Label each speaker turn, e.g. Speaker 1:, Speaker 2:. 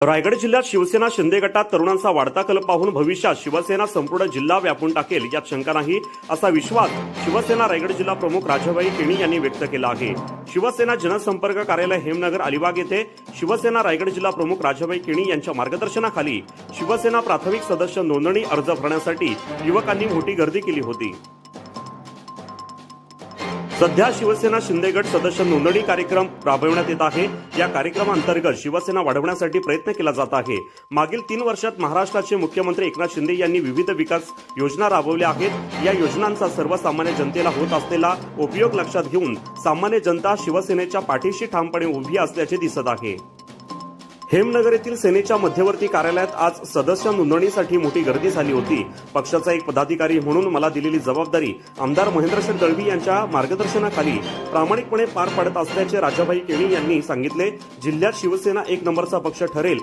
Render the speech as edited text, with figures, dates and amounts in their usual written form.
Speaker 1: रायगड जिल्ह्यात शिवसेना शिंदे गटात तरुणांचा वाढता कल पाहून भविष्यात शिवसेना संपूर्ण जिल्हा व्यापून टाकेल यात शंका नाही, असा विश्वास शिवसेना रायगड जिल्हा प्रमुख राजाभाई केणी यांनी व्यक्त केला आहे। शिवसेना जनसंपर्क कार्यालय हेमनगर अलिबाग येथे शिवसेना रायगड जिल्हा प्रमुख राजाभाई केणी यांच्या मार्गदर्शनाखाली शिवसेना प्राथमिक सदस्य नोंदणी अर्ज भरण्यासाठी युवकांनी मोठी गर्दी केली होती। सध्या शिवसेना शिंदे गट सदस्य नोंदणी कार्यक्रम राबविण्यात येत आहे। या कार्यक्रमांतर्गत शिवसेना वाढवण्यासाठी प्रयत्न केला जात आहे। मागील 3 वर्षात महाराष्ट्राचे मुख्यमंत्री एकनाथ शिंदे यांनी विविध विकास योजना राबवल्या आहेत। या योजनांचा सर्वसामान्य जनतेला होत असलेला उपयोग लक्षात घेऊन सामान्य जनता शिवसेनेच्या पाठीशी ठामपणे उभी असल्याचे दिसत आहे। हेमनगर येथील सेनेच्या मध्यवर्ती कार्यालयात आज सदस्य नोंदणीसाठी मोठी गर्दी झाली होती। पक्षाचा एक पदाधिकारी म्हणून मला दिलेली जबाबदारी आमदार महेंद्रशेठ दळवी यांच्या मार्गदर्शनाखाली प्रामाणिकपणे पार पडत असल्याचे राजाभाई केणी यांनी सांगितले। जिल्ह्यात शिवसेना एक नंबरचा पक्ष ठरेल